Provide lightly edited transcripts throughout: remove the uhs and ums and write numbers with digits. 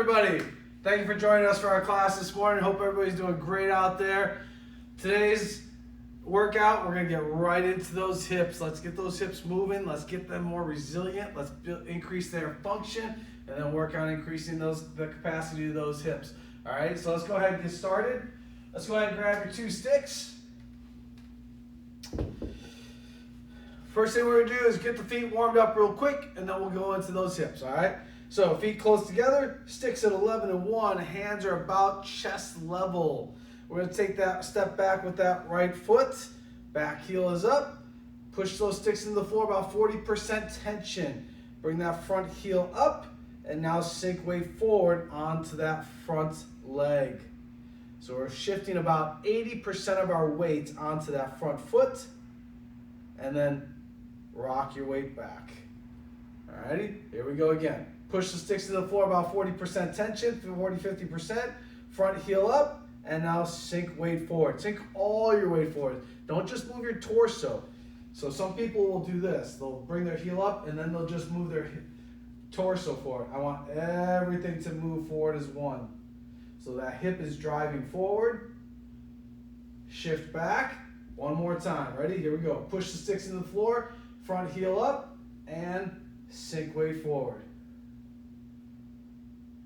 everybody? Thank you for joining us for our class this morning. Hope everybody's doing great out there. Today's workout, we're going to get right into those hips. Let's get those hips moving. Let's get them more resilient. Let's increase their function and then work on increasing the capacity of those hips. All right, so let's go ahead and get started. Let's go ahead and grab your 2 sticks. First thing we're going to do is get the feet warmed up real quick, and then we'll go into those hips, all right? So feet close together, sticks at 11 and 1, hands are about chest level. We're going to take that step back with that right foot. Back heel is up. Push those sticks into the floor, about 40% tension. Bring that front heel up, and now sink weight forward onto that front leg. So we're shifting about 80% of our weight onto that front foot, and then rock your weight back. Alrighty, here we go again. Push the sticks to the floor, about 40% tension, 40-50%. Front heel up, and now sink weight forward. Sink all your weight forward. Don't just move your torso. So some people will do this. They'll bring their heel up, and then they'll just move their torso forward. I want everything to move forward as one. So that hip is driving forward. Shift back. One more time. Ready? Here we go. Push the sticks into the floor. Front heel up, and sink weight forward.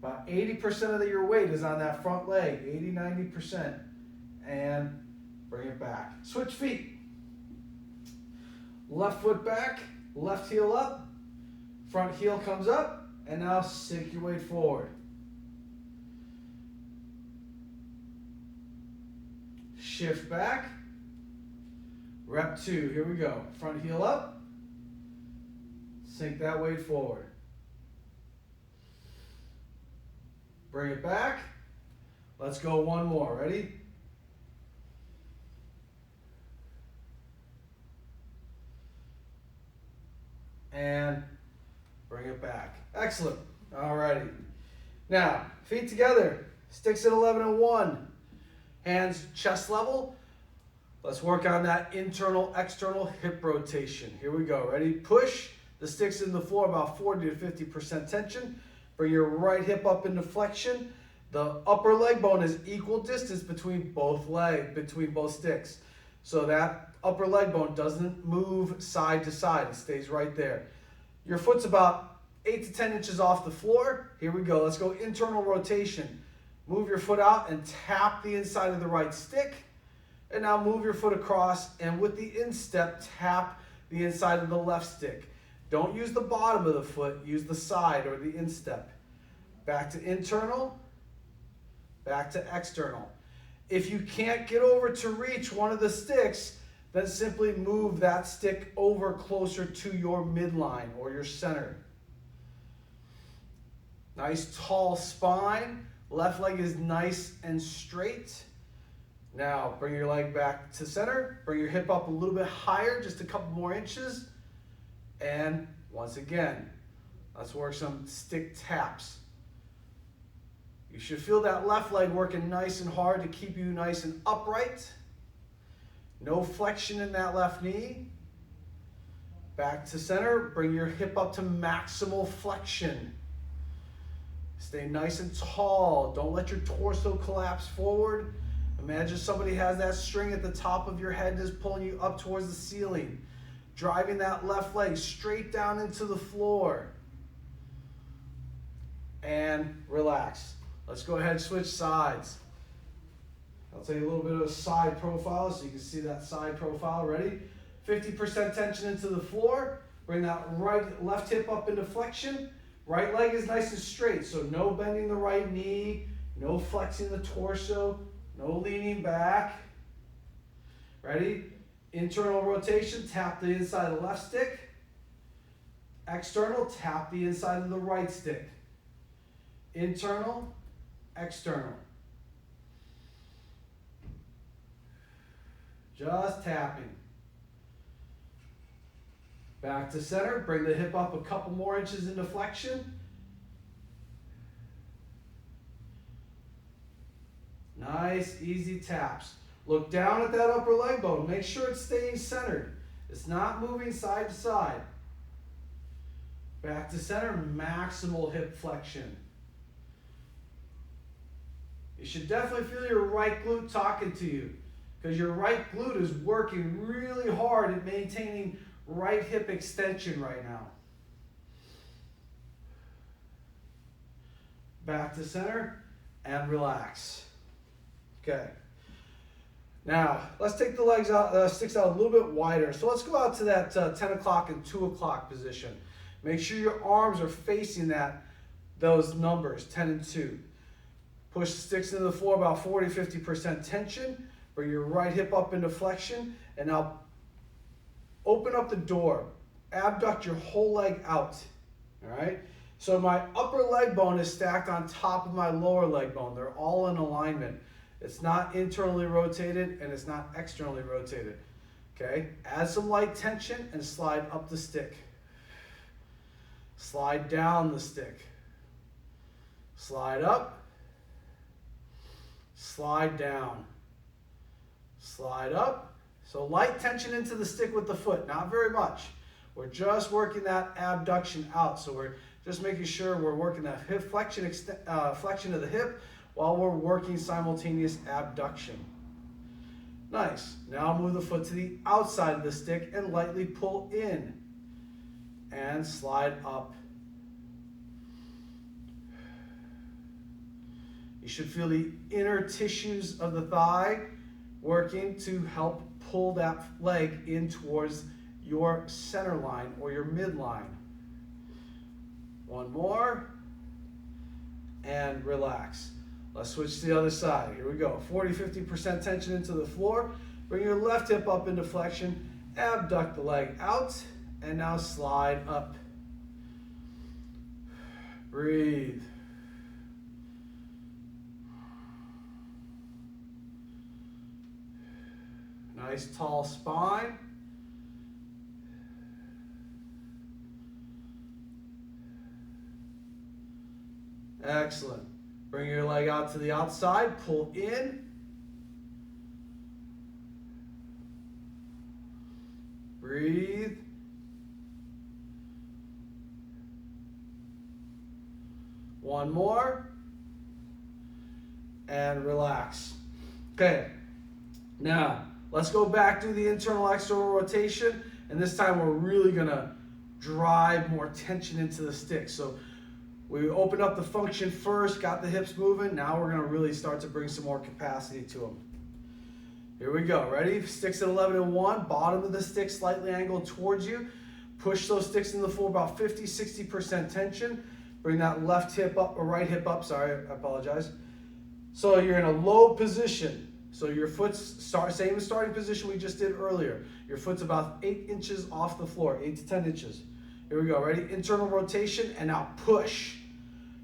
About 80% of your weight is on that front leg, 80-90%. And bring it back. Switch feet. Left foot back, left heel up, front heel comes up, and now sink your weight forward. Shift back. Rep 2, here we go. Front heel up, sink that weight forward. Bring it back. Let's go one more. Ready? And bring it back. Excellent. Alrighty. Now, feet together. Sticks at 11 and 1. Hands chest level. Let's work on that internal, external hip rotation. Here we go. Ready? Push the sticks in the floor, about 40-50% tension. Bring your right hip up into flexion. The upper leg bone is equal distance between both sticks. So that upper leg bone doesn't move side to side. It stays right there. Your foot's about 8 to 10 inches off the floor. Here we go. Let's go internal rotation. Move your foot out and tap the inside of the right stick. And now move your foot across, and with the instep, tap the inside of the left stick. Don't use the bottom of the foot, use the side or the instep. Back to internal, back to external. If you can't get over to reach one of the sticks, then simply move that stick over closer to your midline or your center. Nice tall spine. Left leg is nice and straight. Now bring your leg back to center. Bring your hip up a little bit higher, just a couple more inches. And once again, let's work some stick taps. You should feel that left leg working nice and hard to keep you nice and upright. No flexion in that left knee. Back to center. Bring your hip up to maximal flexion. Stay nice and tall. Don't let your torso collapse forward. Imagine somebody has that string at the top of your head and is pulling you up towards the ceiling. Driving that left leg straight down into the floor. And relax. Let's go ahead and switch sides. I'll tell you a little bit of a side profile so you can see that side profile. Ready? 50% tension into the floor. Bring that left hip up into flexion. Right leg is nice and straight, so no bending the right knee, no flexing the torso, no leaning back. Ready? Internal rotation, tap the inside of the left stick. External, tap the inside of the right stick. Internal, external. Just tapping. Back to center, bring the hip up a couple more inches into flexion. Nice, easy taps. Look down at that upper leg bone. Make sure it's staying centered. It's not moving side to side. Back to center, maximal hip flexion. should definitely feel your right glute talking to you, because your right glute is working really hard at maintaining right hip extension right now. Back to center and relax. Okay. Now, let's take the legs out, sticks out a little bit wider. So let's go out to that 10 o'clock and 2 o'clock position. Make sure your arms are facing those numbers, 10 and 2. Push the sticks into the floor about 40-50% tension. Bring your right hip up into flexion. And now open up the door. Abduct your whole leg out. All right? So my upper leg bone is stacked on top of my lower leg bone. They're all in alignment. It's not internally rotated and it's not externally rotated. Okay? Add some light tension and slide up the stick. Slide down the stick. Slide up. Slide down. Slide up. So light tension into the stick with the foot, not very much. We're just working that abduction out. So we're just making sure we're working that hip flexion, flexion of the hip while we're working simultaneous abduction. Nice. Now move the foot to the outside of the stick and lightly pull in and slide up. You should feel the inner tissues of the thigh working to help pull that leg in towards your center line or your midline. One more and relax. Let's switch to the other side. Here we go. 40-50% tension into the floor. Bring your left hip up into flexion. Abduct the leg out. And now slide up. Breathe. Nice tall spine. Excellent. Bring your leg out to the outside, pull in. Breathe. One more. And relax. Okay. Now, let's go back to the internal external rotation. And this time we're really going to drive more tension into the stick. So we opened up the function first, got the hips moving. Now we're going to really start to bring some more capacity to them. Here we go. Ready? Sticks at 11 and 1. Bottom of the stick slightly angled towards you. Push those sticks in the floor about 50-60% tension. Bring that left hip up, or right hip up. Sorry, I apologize. So you're in a low position. So your foot's same starting position we just did earlier. Your foot's about 8 inches off the floor, 8 to 10 inches. Here we go. Ready? Internal rotation, and now push.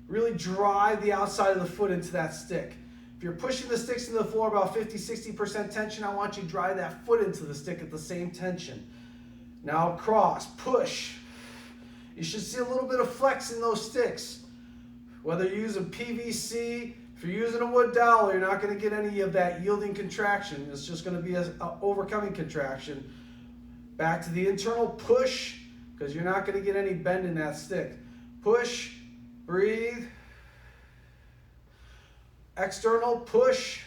Really drive the outside of the foot into that stick. If you're pushing the sticks into the floor about 50-60% tension, I want you to drive that foot into the stick at the same tension. Now cross, push. You should see a little bit of flex in those sticks. Whether you're using PVC, if you're using a wood dowel, you're not going to get any of that yielding contraction. It's just going to be an overcoming contraction. Back to the internal push, because you're not going to get any bend in that stick. Push, breathe. External push.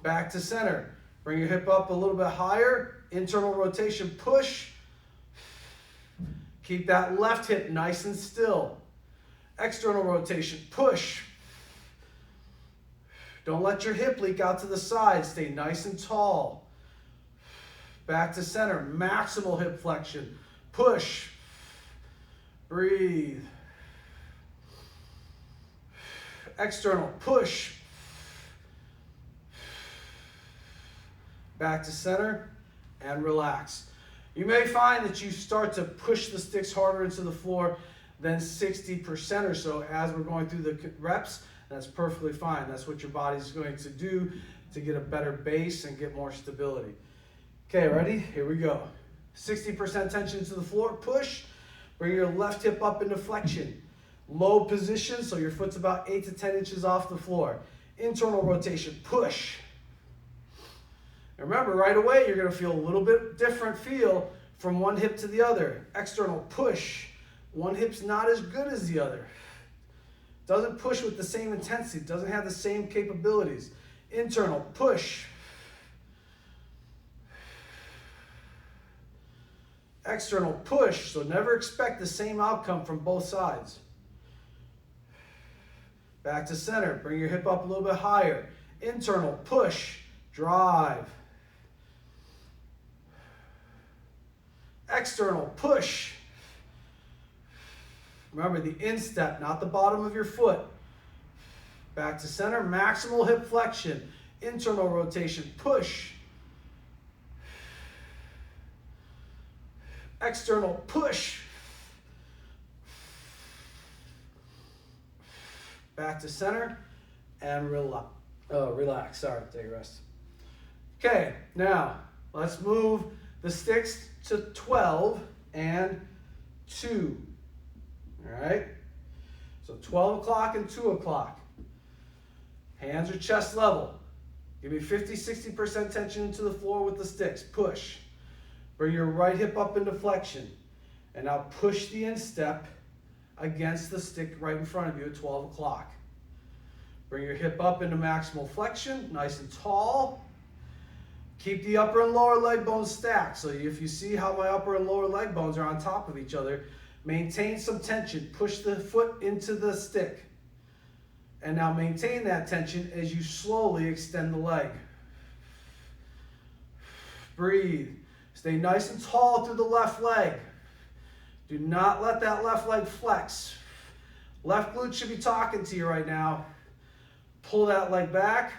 Back to center. Bring your hip up a little bit higher. Internal rotation, push. Keep that left hip nice and still. External rotation, push. Don't let your hip leak out to the side. Stay nice and tall. Back to center, maximal hip flexion. Push. Breathe. External, push. Back to center and relax. You may find that you start to push the sticks harder into the floor than 60% or so as we're going through the reps. That's perfectly fine. That's what your body's going to do to get a better base and get more stability. Okay, ready? Here we go. 60% tension to the floor, push. Bring your left hip up into flexion. Low position, so your foot's about 8 to 10 inches off the floor. Internal rotation, push. And remember, right away, you're going to feel a little bit different feel from one hip to the other. External push. One hip's not as good as the other. Doesn't push with the same intensity, doesn't have the same capabilities. Internal, push. External, push. So never expect the same outcome from both sides. Back to center, bring your hip up a little bit higher. Internal, push, drive. External, push. Remember the instep, not the bottom of your foot. Back to center, maximal hip flexion. Internal rotation, push. External, push. Back to center and relax. Sorry, take a rest. Okay, now let's move the sticks to 12 and 2. All right? So 12 o'clock and 2 o'clock. Hands are chest level. Give me 50-60% tension into the floor with the sticks. Push. Bring your right hip up into flexion. And now push the instep against the stick right in front of you at 12 o'clock. Bring your hip up into maximal flexion, nice and tall. Keep the upper and lower leg bones stacked. So if you see how my upper and lower leg bones are on top of each other, maintain some tension. Push the foot into the stick. And now maintain that tension as you slowly extend the leg. Breathe. Stay nice and tall through the left leg. Do not let that left leg flex. Left glute should be talking to you right now. Pull that leg back.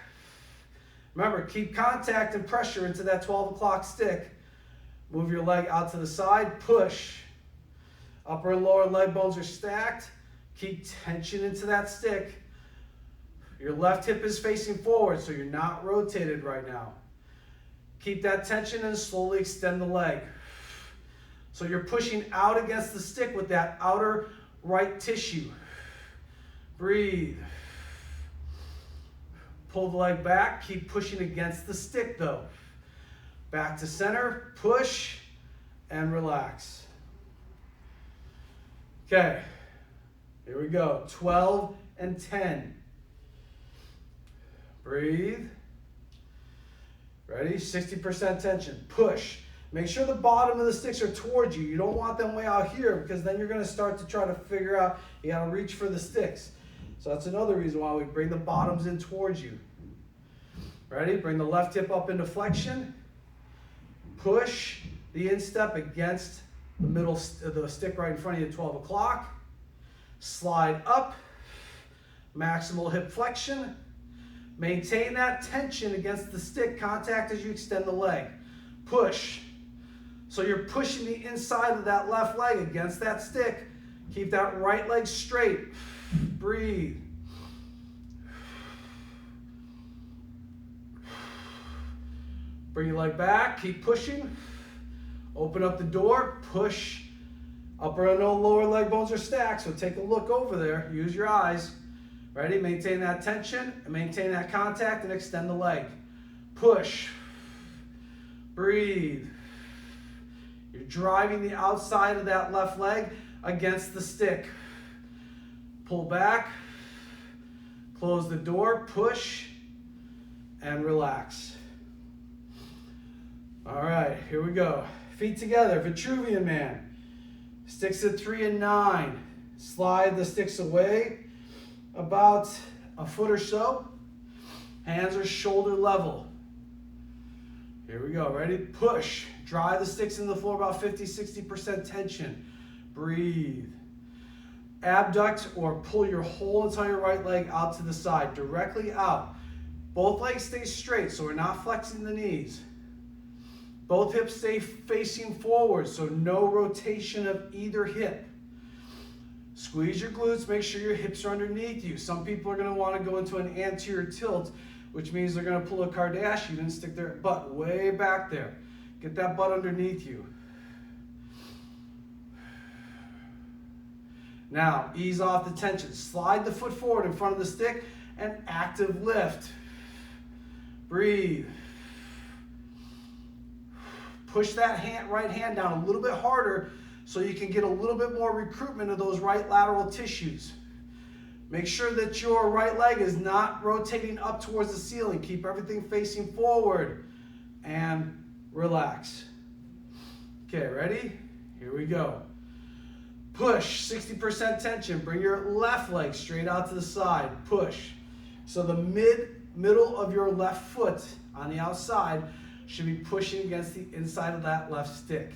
Remember, keep contact and pressure into that 12 o'clock stick. Move your leg out to the side. Push. Upper and lower leg bones are stacked. Keep tension into that stick. Your left hip is facing forward, so you're not rotated right now. Keep that tension and slowly extend the leg. So you're pushing out against the stick with that outer right tissue. Breathe. Pull the leg back. Keep pushing against the stick though. Back to center. Push and relax. Okay. Here we go. 12 and 10. Breathe. Ready? 60% tension. Push. Make sure the bottom of the sticks are towards you. You don't want them way out here because then you're going to start to try to figure out, you got to reach for the sticks. So that's another reason why we bring the bottoms in towards you. Ready? Bring the left hip up into flexion. Push the instep against the middle of the stick right in front of you at 12 o'clock. Slide up. Maximal hip flexion. Maintain that tension against the stick contact as you extend the leg. Push. So you're pushing the inside of that left leg against that stick. Keep that right leg straight. Breathe. Bring your leg back. Keep pushing. Open up the door. Push. Upper and lower leg bones are stacked, so take a look over there. Use your eyes. Ready? Maintain that tension, maintain that contact, and extend the leg. Push. Breathe. You're driving the outside of that left leg against the stick. Pull back. Close the door. Push. And relax. All right, here we go. Feet together. Vitruvian man. Sticks at 3 and 9. Slide the sticks away about a foot or so. Hands are shoulder level. Here we go. Ready? Push. Drive the sticks into the floor about 50-60% tension. Breathe. Abduct or pull your whole entire right leg out to the side, directly out. Both legs stay straight, so we're not flexing the knees. Both hips stay facing forward, so no rotation of either hip. Squeeze your glutes, make sure your hips are underneath you. Some people are going to want to go into an anterior tilt, which means they're going to pull a Kardashian and stick their butt way back there. Get that butt underneath you. Now, ease off the tension. Slide the foot forward in front of the stick and active lift. Breathe. Push that right hand down a little bit harder so you can get a little bit more recruitment of those right lateral tissues. Make sure that your right leg is not rotating up towards the ceiling. Keep everything facing forward and relax. Okay, ready? Here we go. Push, 60% tension. Bring your left leg straight out to the side. Push. So the middle of your left foot on the outside should be pushing against the inside of that left stick.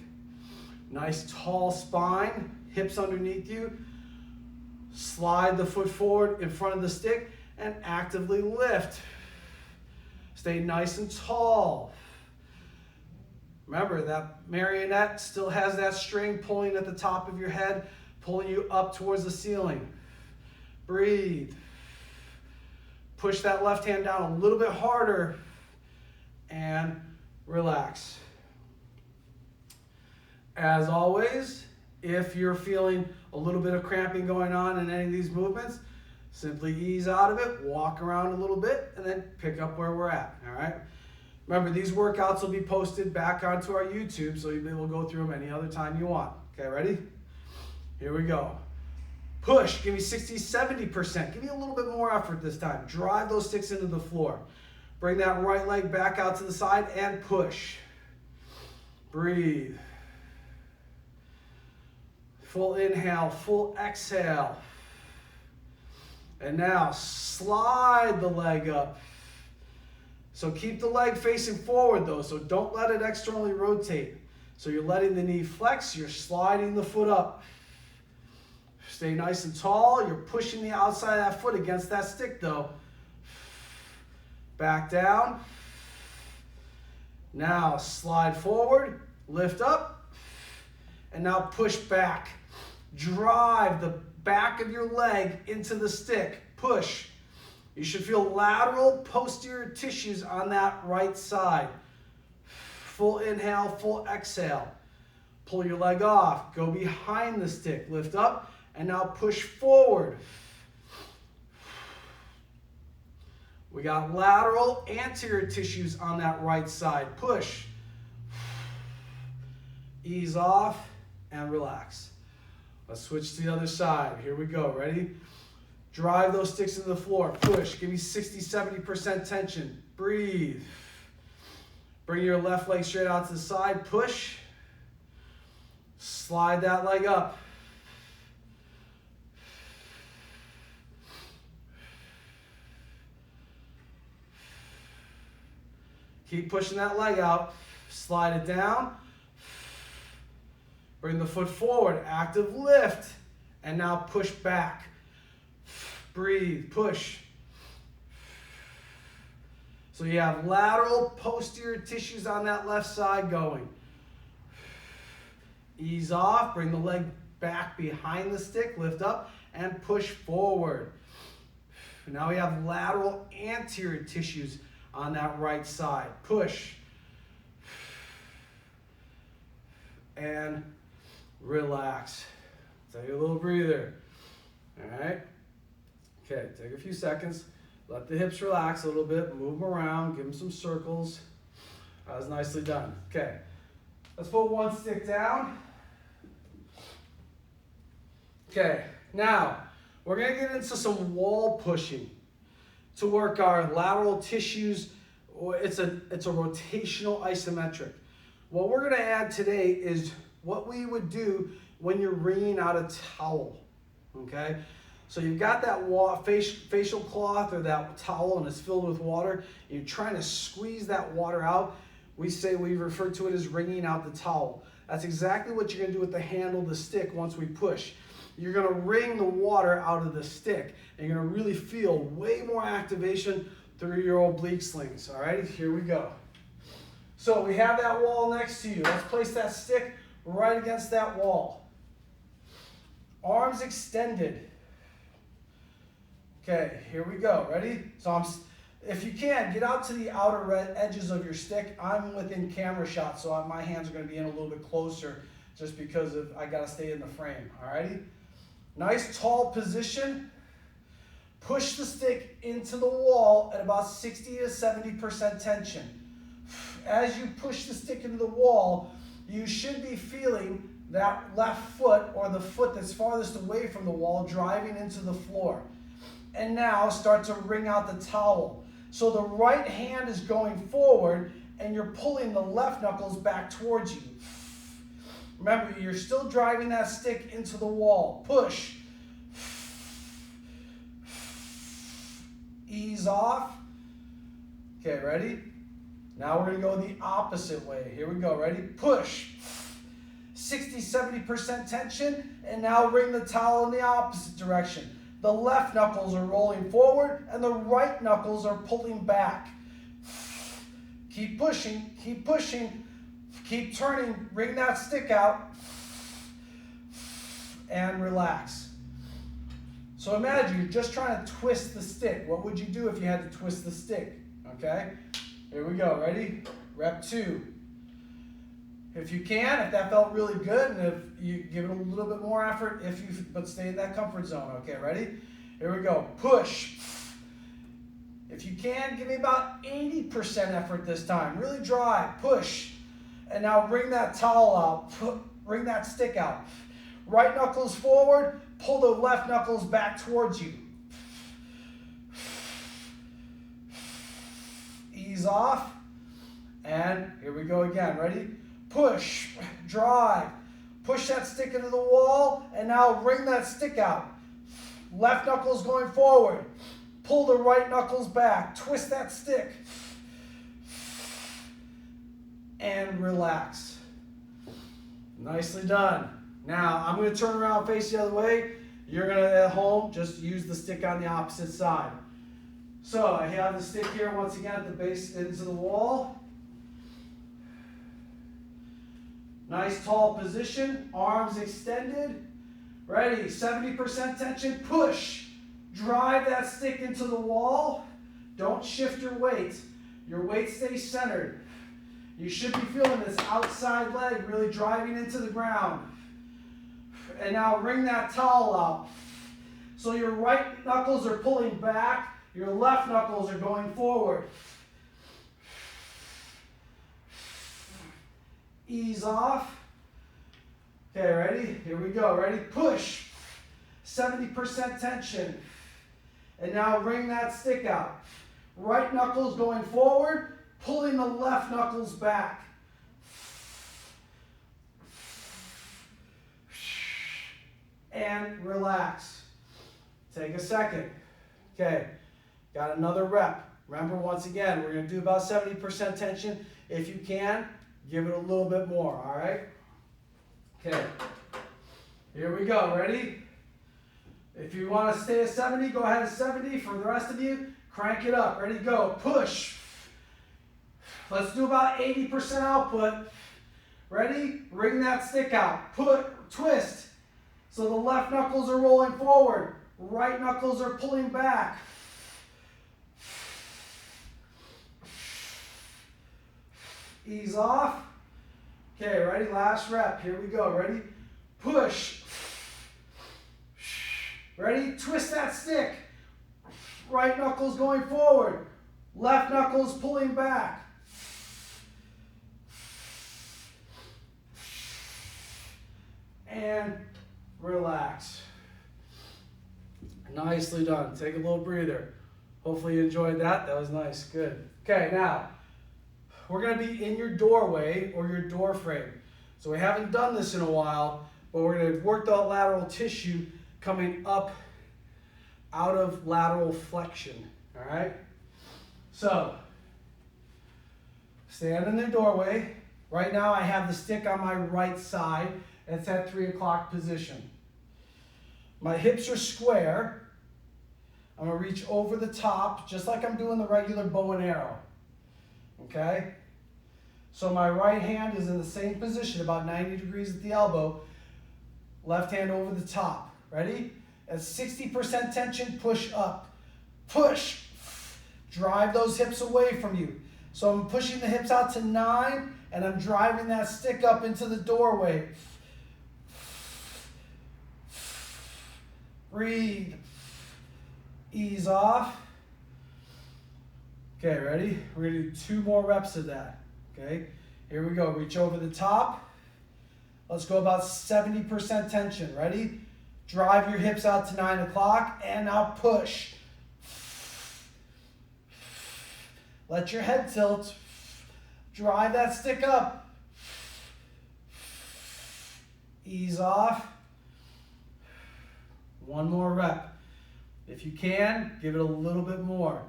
Nice tall spine, hips underneath you. Slide the foot forward in front of the stick and actively lift. Stay nice and tall. Remember that marionette still has that string pulling at the top of your head, pulling you up towards the ceiling. Breathe. Push that left hand down a little bit harder and relax. As always, if you're feeling a little bit of cramping going on in any of these movements, simply ease out of it, walk around a little bit, and then pick up where we're at, all right? Remember, these workouts will be posted back onto our YouTube, so you'll be able to go through them any other time you want. Okay, ready? Here we go. Push, give me 60, 70%. Give me a little bit more effort this time. Drive those sticks into the floor. Bring that right leg back out to the side and push. Breathe. Full inhale, full exhale. And now slide the leg up. So keep the leg facing forward though, so don't let it externally rotate. So you're letting the knee flex, you're sliding the foot up. Stay nice and tall, you're pushing the outside of that foot against that stick though. Back down. Now slide forward, lift up, and now push back. Drive the back of your leg into the stick. Push. You should feel lateral posterior tissues on that right side. Full inhale, full exhale. Pull your leg off. Go behind the stick. Lift up and now push forward. We got lateral anterior tissues on that right side. Push. Ease off and relax. Let's switch to the other side. Here we go. Ready? Drive those sticks into the floor. Push. Give me 60, 70% tension. Breathe. Bring your left leg straight out to the side. Push. Slide that leg up. Keep pushing that leg out. Slide it down. Bring the foot forward, active lift, and now push back. Breathe, push. So you have lateral posterior tissues on that left side going. Ease off, bring the leg back behind the stick, lift up, and push forward. Now we have lateral anterior tissues on that right side. Push. And relax. Take a little breather. All right. Okay, take a few seconds. Let the hips relax a little bit. Move them around. Give them some circles. That was nicely done. Okay. Let's put one stick down. Okay. Now, we're going to get into some wall pushing to work our lateral tissues. It's a rotational isometric. What we're going to add today is what we would do when you're wringing out a towel, okay? So you've got that facial cloth or that towel and it's filled with water. And you're trying to squeeze that water out. We refer to it as wringing out the towel. That's exactly what you're going to do with the handle of the stick once we push. You're going to wring the water out of the stick and you're going to really feel way more activation through your oblique slings. All right, here we go. So we have that wall next to you. Let's place that stick right against that wall. Arms extended. Okay, here we go. Ready? So if you can, get out to the outer edges of your stick. I'm within camera shot, so my hands are going to be in a little bit closer just because I got to stay in the frame. All righty? Nice tall position. Push the stick into the wall at about 60 to 70% tension. As you push the stick into the wall, you should be feeling that left foot or the foot that's farthest away from the wall driving into the floor. and now start to wring out the towel. So the right hand is going forward and you're pulling the left knuckles back towards you. Remember, you're still driving that stick into the wall. Push. Ease off. Okay, ready? Now we're going to go the opposite way. Here we go. Ready? Push. 60-70% tension, and now wring the towel in the opposite direction. The left knuckles are rolling forward and the right knuckles are pulling back. Keep pushing, keep pushing, keep turning, wring that stick out, and relax. So imagine you're just trying to twist the stick. What would you do if you had to twist the stick? Okay, here we go. Ready? Rep 2. If you can, if that felt really good, and if you give it a little bit more effort, but stay in that comfort zone. Okay, ready? Here we go. Push. If you can, give me about 80% effort this time. Really drive. Push. And now wring that towel out. Wring that stick out. Right knuckles forward. Pull the left knuckles back towards you. Ease off. And here we go again. Ready? Push, drive, push that stick into the wall, and now wring that stick out. Left knuckles going forward, pull the right knuckles back, twist that stick, and relax. Nicely done. Now, I'm going to turn around, face the other way. You're going to, at home, just use the stick on the opposite side. So, I have the stick here once again at the base into the wall. Nice tall position, arms extended. Ready, 70% tension, push. Drive that stick into the wall. Don't shift your weight. Your weight stays centered. You should be feeling this outside leg really driving into the ground. And now wring that towel out. So your right knuckles are pulling back, your left knuckles are going forward. Ease off. Okay, ready? Here we go. Ready? Push. 70% tension. And now wring that stick out. Right knuckles going forward, pulling the left knuckles back. And relax. Take a second. Okay, got another rep. Remember, once again, we're going to do about 70% tension. If you can, give it a little bit more, all right? Okay, here we go. Ready? If you want to stay at 70, go ahead at 70. For the rest of you, crank it up. Ready? Go. Push. Let's do about 80% output. Ready? Wring that stick out. Twist. So the left knuckles are rolling forward. Right knuckles are pulling back. Ease off. Okay, ready? Last rep. Here we go. Ready? Push. Ready? Twist that stick. Right knuckles going forward. Left knuckles pulling back. And relax. Nicely done. Take a little breather. Hopefully you enjoyed that. That was nice. Good. Okay, now we're going to be in your doorway or your door frame. So we haven't done this in a while, but we're going to work the lateral tissue coming up out of lateral flexion. All right? So stand in the doorway. Right now I have the stick on my right side. It's at 3 o'clock position. My hips are square. I'm going to reach over the top just like I'm doing the regular bow and arrow. Okay? So my right hand is in the same position, about 90 degrees at the elbow. Left hand over the top. Ready? At 60% tension, push up. Push. Drive those hips away from you. So I'm pushing the hips out to 9, and I'm driving that stick up into the doorway. Breathe. Ease off. Okay, ready? We're going to do 2 more reps of that. Okay, here we go. Reach over the top. Let's go about 70% tension. Ready? Drive your hips out to 9 o'clock, and now push. Let your head tilt. Drive that stick up. Ease off. One more rep. If you can, give it a little bit more.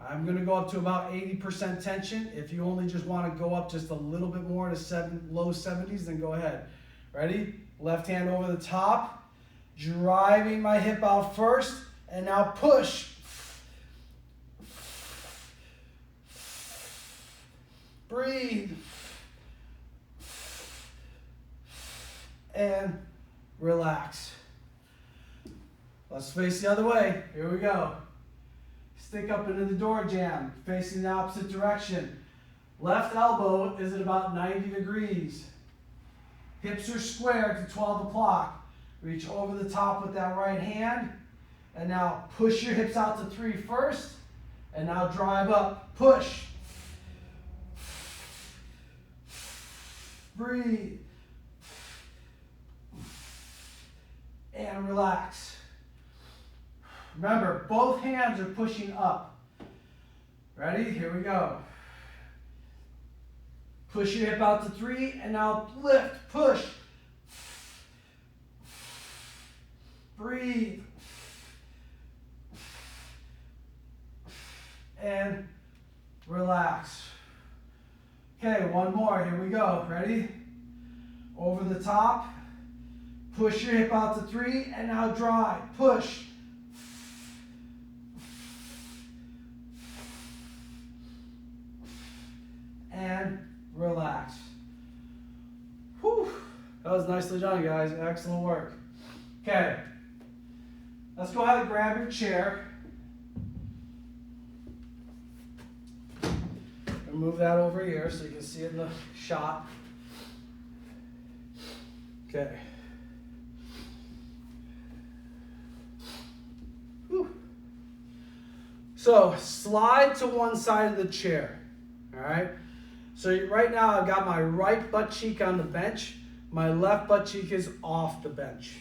I'm going to go up to about 80% tension. If you only just want to go up just a little bit more to low 70s, then go ahead. Ready? Left hand over the top. Driving my hip out first. And now push. Breathe. And relax. Let's face the other way. Here we go. Stick up into the door jamb, facing the opposite direction. Left elbow is at about 90 degrees. Hips are square to 12 o'clock. Reach over the top with that right hand. And now push your hips out to 3 first. And now drive up. Push. Breathe. And relax. Remember, both hands are pushing up. Ready? Here we go. Push your hip out to 3, and now lift, push. Breathe. And relax. Okay, one more. Here we go. Ready? Over the top. Push your hip out to 3, and now drive. Push. And relax. Whew. That was nicely done, guys. Excellent work. Okay. Let's go ahead and grab your chair. And move that over here so you can see it in the shot. Okay. Whew. So slide to one side of the chair. All right. So right now I've got my right butt cheek on the bench. My left butt cheek is off the bench.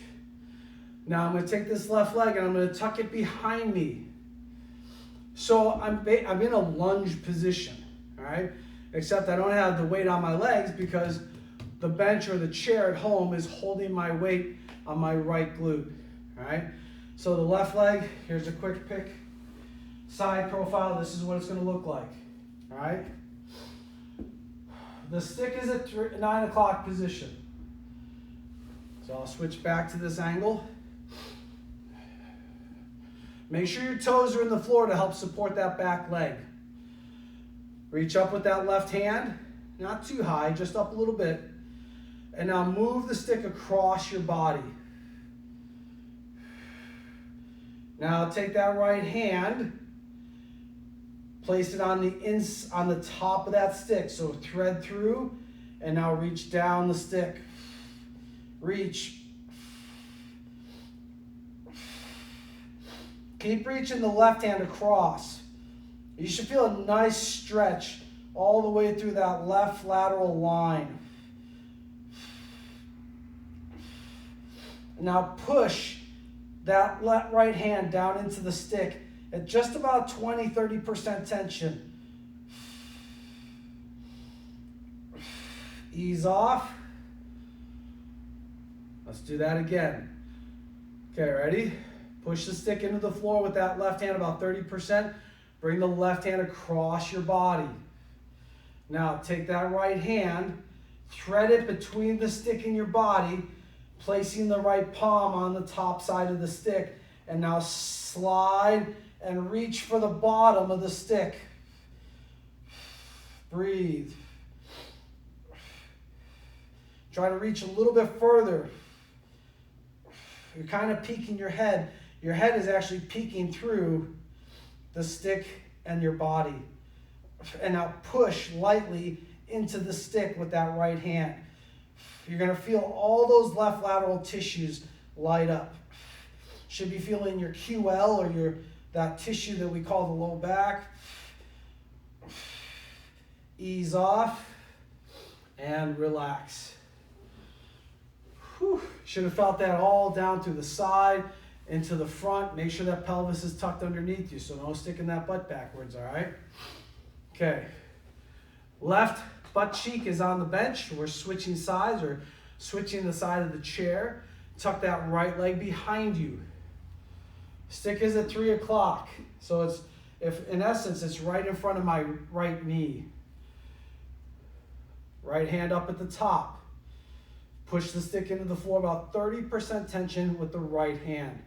Now I'm going to take this left leg and I'm going to tuck it behind me. So I'm in a lunge position, all right? Except I don't have the weight on my legs because the bench or the chair at home is holding my weight on my right glute, all right? So the left leg, here's a quick pick. Side profile, this is what it's going to look like, all right? The stick is at 9 o'clock position. So I'll switch back to this angle. Make sure your toes are in the floor to help support that back leg. Reach up with that left hand, not too high, just up a little bit. And now move the stick across your body. Now take that right hand, place it on the top of that stick. So thread through, and now reach down the stick. Reach. Keep reaching the left hand across. You should feel a nice stretch all the way through that left lateral line. Now push that right hand down into the stick at just about 20-30% tension. Ease off. Let's do that again. Okay, ready? Push the stick into the floor with that left hand about 30%. Bring the left hand across your body. Now take that right hand, thread it between the stick and your body, placing the right palm on the top side of the stick, and now slide and reach for the bottom of the stick. Breathe. Try to reach a little bit further. You're kind of peeking your head. Your head is actually peeking through the stick and your body. And now push lightly into the stick with that right hand. You're going to feel all those left lateral tissues light up. Should be feeling your QL or that tissue that we call the low back. Ease off and relax. Whew. Should have felt that all down through the side, into the front. Make sure that pelvis is tucked underneath you, so no sticking that butt backwards, all right? Okay. Left butt cheek is on the bench. We're switching sides or switching the side of the chair. Tuck that right leg behind you. Stick is at 3 o'clock. So it's, if in essence, it's right in front of my right knee. Right hand up at the top. Push the stick into the floor, about 30% tension with the right hand.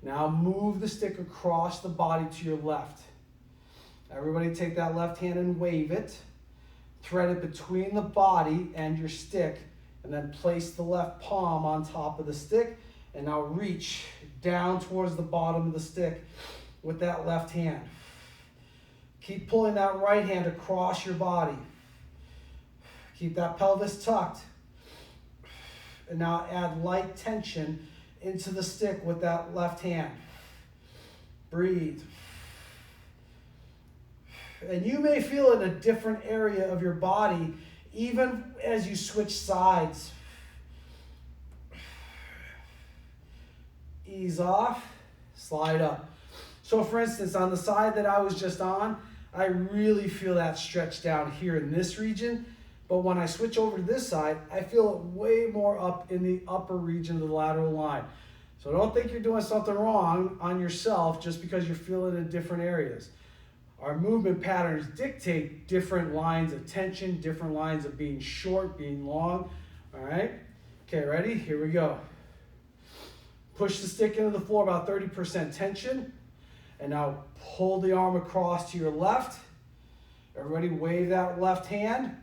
Now move the stick across the body to your left. Everybody take that left hand and wave it. Thread it between the body and your stick, and then place the left palm on top of the stick, and now reach down towards the bottom of the stick with that left hand. Keep pulling that right hand across your body. Keep that pelvis tucked. And now add light tension into the stick with that left hand. Breathe. And you may feel it in a different area of your body, even as you switch sides. Ease off, slide up. So for instance, on the side that I was just on, I really feel that stretch down here in this region. But when I switch over to this side, I feel it way more up in the upper region of the lateral line. So don't think you're doing something wrong on yourself just because you're feeling it in different areas. Our movement patterns dictate different lines of tension, different lines of being short, being long. All right? Okay, ready? Here we go. Push the stick into the floor, about 30% tension. And now pull the arm across to your left. Everybody wave that left hand.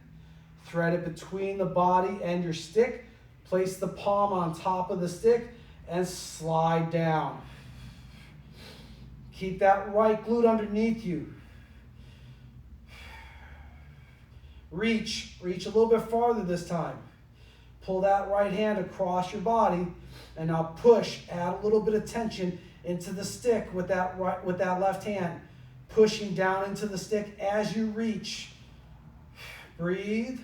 Thread it between the body and your stick. Place the palm on top of the stick and slide down. Keep that right glute underneath you. Reach a little bit farther this time. Pull that right hand across your body, and now push. Add a little bit of tension into the stick with that left hand, pushing down into the stick as you reach. Breathe.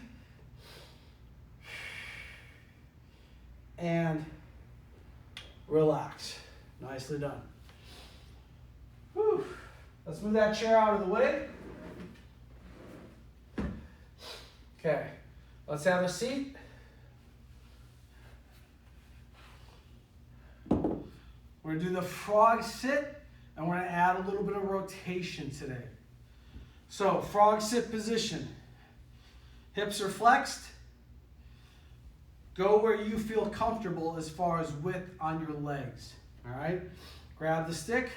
And relax. Nicely done. Whew. Let's move that chair out of the way. Okay, let's have a seat. We're going to do the frog sit, and we're going to add a little bit of rotation today. So, frog sit position. Hips are flexed. Go where you feel comfortable as far as width on your legs. All right? Grab the stick.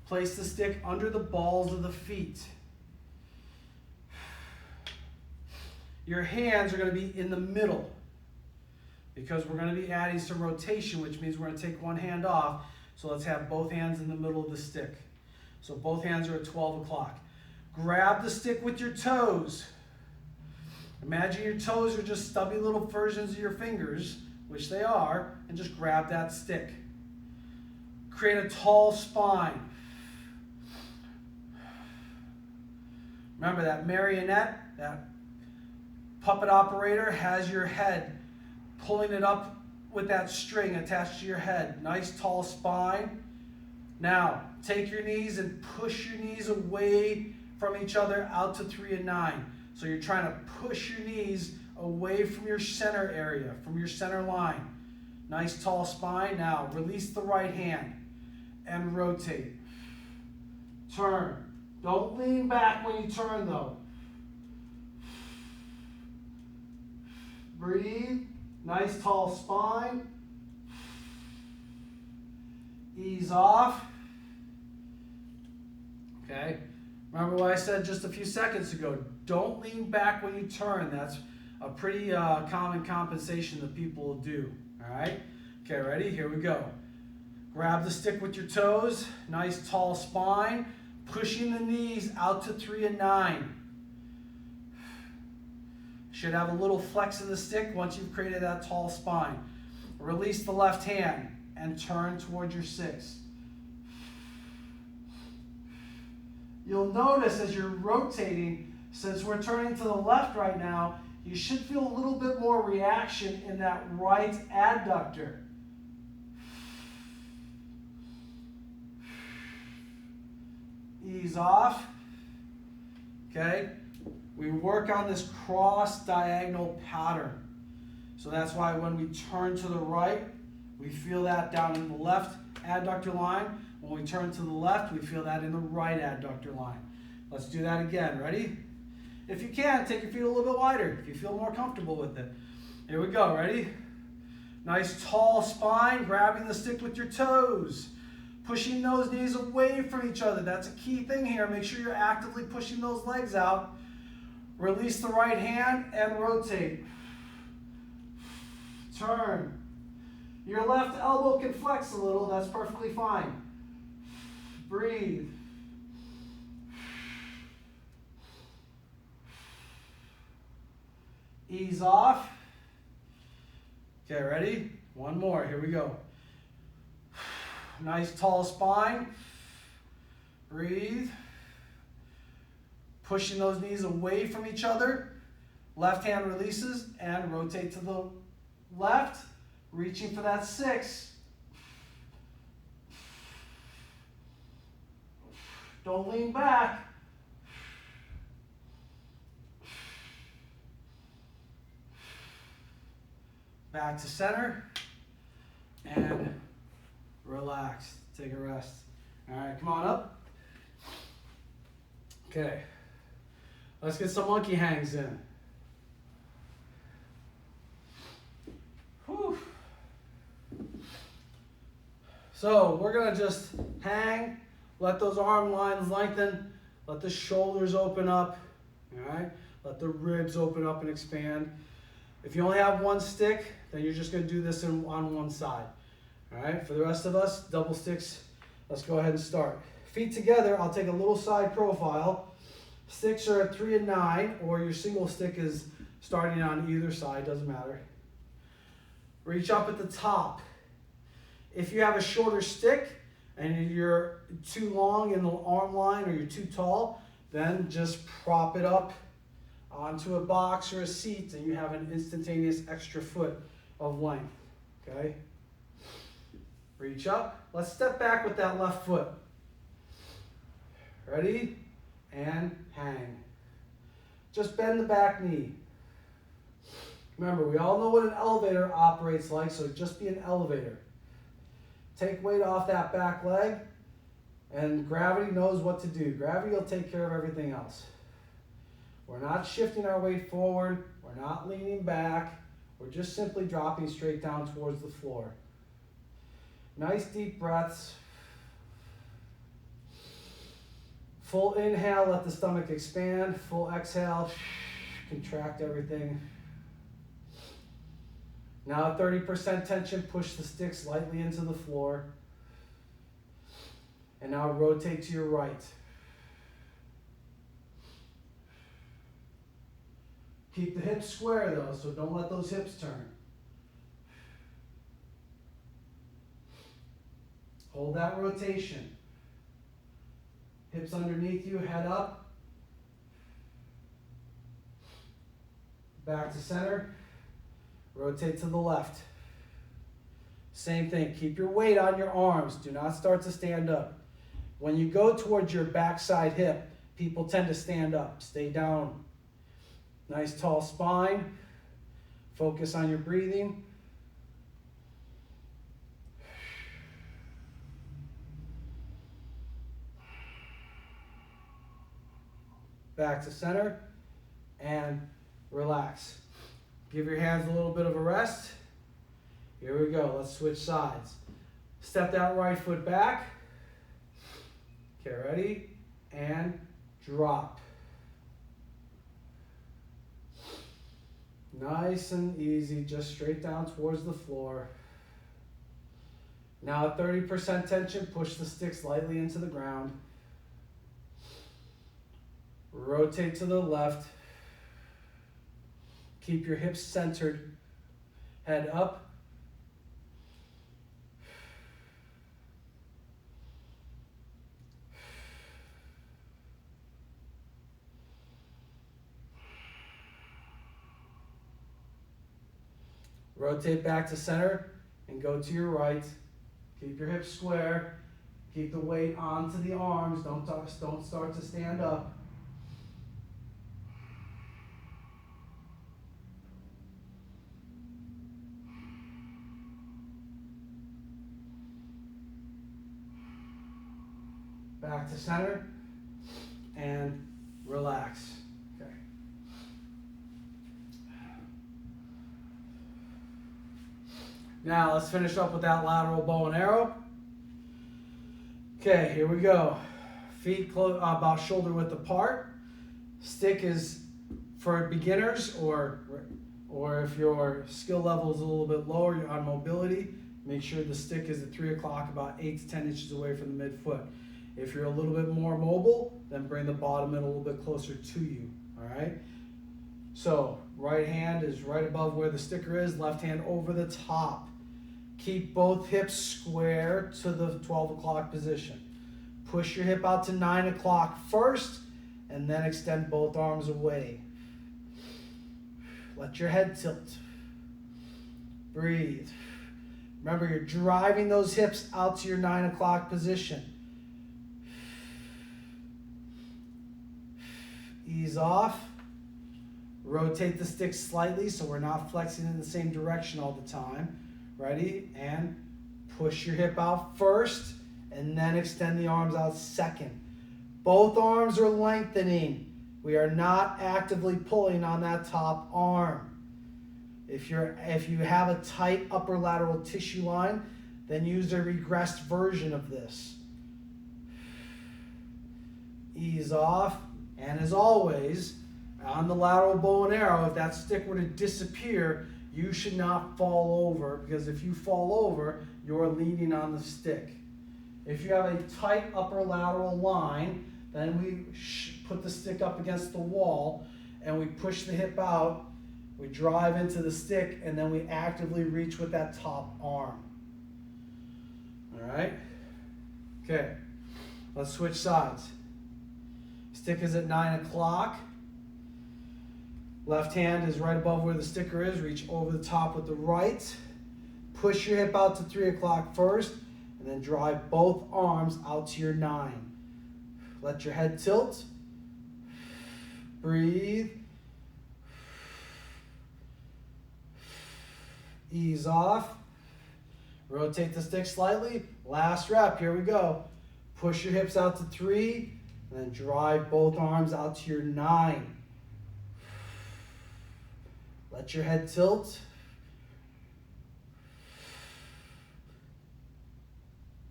Place the stick under the balls of the feet. Your hands are going to be in the middle because we're going to be adding some rotation, which means we're going to take one hand off. So let's have both hands in the middle of the stick. So both hands are at 12 o'clock. Grab the stick with your toes. Imagine your toes are just stubby little versions of your fingers, which they are, and just grab that stick. Create a tall spine. Remember that marionette, that puppet operator has your head, pulling it up with that string attached to your head. Nice tall spine. Now, take your knees and push your knees away from each other out to 3 and 9. So you're trying to push your knees away from your center area, from your center line. Nice tall spine. Now, release the right hand and rotate. Turn. Don't lean back when you turn though. Breathe. Nice tall spine. Ease off. Okay. Remember what I said just a few seconds ago. Don't lean back when you turn. That's a pretty common compensation that people will do. All right. Okay, ready? Here we go. Grab the stick with your toes. Nice tall spine. Pushing the knees out to 3 and 9. Should have a little flex in the stick once you've created that tall spine. Release the left hand and turn towards your 6. You'll notice as you're rotating, since we're turning to the left right now, you should feel a little bit more reaction in that right adductor. Ease off. okay? We work on this cross diagonal pattern. So that's why when we turn to the right, we feel that down in the left adductor line. When we turn to the left, we feel that in the right adductor line. Let's do that again. Ready? If you can, take your feet a little bit wider if you feel more comfortable with it. Here we go. Ready? Nice tall spine, grabbing the stick with your toes. Pushing those knees away from each other. That's a key thing here. Make sure you're actively pushing those legs out. Release the right hand and rotate. Turn. Your left elbow can flex a little. That's perfectly fine. Breathe. Ease off. Okay, ready? One more. Here we go. Nice tall spine. Breathe. Pushing those knees away from each other. Left hand releases and rotate to the left. Reaching for that 6. Don't lean back. Back to center. And relax. Take a rest. All right, come on up. Okay. Let's get some monkey hangs in. Whew. So we're going to just hang, let those arm lines lengthen, let the shoulders open up, all right? Let the ribs open up and expand. If you only have one stick, then you're just going to do this on one side. All right, for the rest of us, double sticks, let's go ahead and start. Feet together, I'll take a little side profile. Sticks are at 3 and 9, or your single stick is starting on either side, doesn't matter. Reach up at the top. If you have a shorter stick and you're too long in the arm line or you're too tall, then just prop it up onto a box or a seat and you have an instantaneous extra foot of length, okay? Reach up. Let's step back with that left foot. Ready? And hang. Just bend the back knee. Remember, we all know what an elevator operates like, so just be an elevator. Take weight off that back leg, and gravity knows what to do. Gravity will take care of everything else. We're not shifting our weight forward. We're not leaning back. We're just simply dropping straight down towards the floor. Nice deep breaths. Full inhale, let the stomach expand. Full exhale, contract everything. Now 30% tension, push the stick slightly into the floor. And now rotate to your right. Keep the hips square though, so don't let those hips turn. Hold that rotation. Hips underneath you, head up. Back to center. Rotate to the left. Same thing, keep your weight on your arms. Do not start to stand up. When you go towards your backside hip, people tend to stand up. Stay down. Nice tall spine. Focus on your breathing. Back to center and relax. Give your hands a little bit of a rest. Here we go. Let's switch sides. Step that right foot back. Okay, ready? And drop. Nice and easy, just straight down towards the floor. Now at 30% tension, push the stick slightly into the ground. Rotate to the left. Keep your hips centered. Head up. Rotate back to center and go to your right. Keep your hips square. Keep the weight onto the arms. Don't start to stand up. back to center, and relax. Okay. Now let's finish up with that lateral bow and arrow. Okay, here we go. Feet about shoulder width apart. Stick is for beginners, or if your skill level is a little bit lower, you're on mobility, make sure the stick is at 3 o'clock, about 8 to 10 inches away from the midfoot. If you're a little bit more mobile, then bring the bottom in a little bit closer to you, all right? So right hand is right above where the sticker is, left hand over the top. Keep both hips square to the 12 o'clock position. Push your hip out to 9 o'clock first, and then extend both arms away. Let your head tilt. Breathe. Remember, you're driving those hips out to your 9 o'clock position. Ease off. Rotate the stick slightly so we're not flexing in the same direction all the time. Ready? And push your hip out first, and then extend the arms out second. Both arms are lengthening. We are not actively pulling on that top arm. If you have a tight upper lateral tissue line, then use a regressed version of this. Ease off, and as always, on the lateral bow and arrow, if that stick were to disappear, you should not fall over, because if you fall over, you're leaning on the stick. If you have a tight upper lateral line, then we put the stick up against the wall and we push the hip out, we drive into the stick, and then we actively reach with that top arm. All right? Okay, let's switch sides. Stick is at 9 o'clock. Left hand is right above where the sticker is. Reach over the top with the right. Push your hip out to 3 o'clock first, and then drive both arms out to your 9. Let your head tilt. Breathe. Ease off. Rotate the stick slightly. Last rep, here we go. Push your hips out to 3, and then drive both arms out to your 9. Let your head tilt.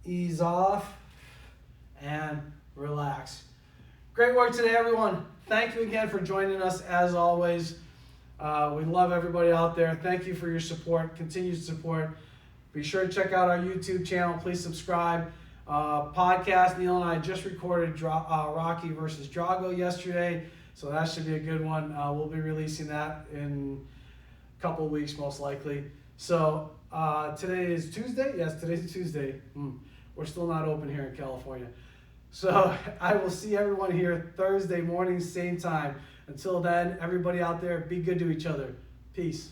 Ease off and relax. Great work today, everyone. Thank you again for joining us as always. We love everybody out there. Thank you for your support, continued support. Be sure to check out our YouTube channel. Please subscribe. Podcast, Neil and I just recorded Rocky versus Drago yesterday, so that should be a good one. We'll be releasing that in a couple of weeks, most likely. So today is Tuesday? Yes, today's Tuesday. We're still not open here in California. So I will see everyone here Thursday morning, same time. Until then, everybody out there, be good to each other. Peace.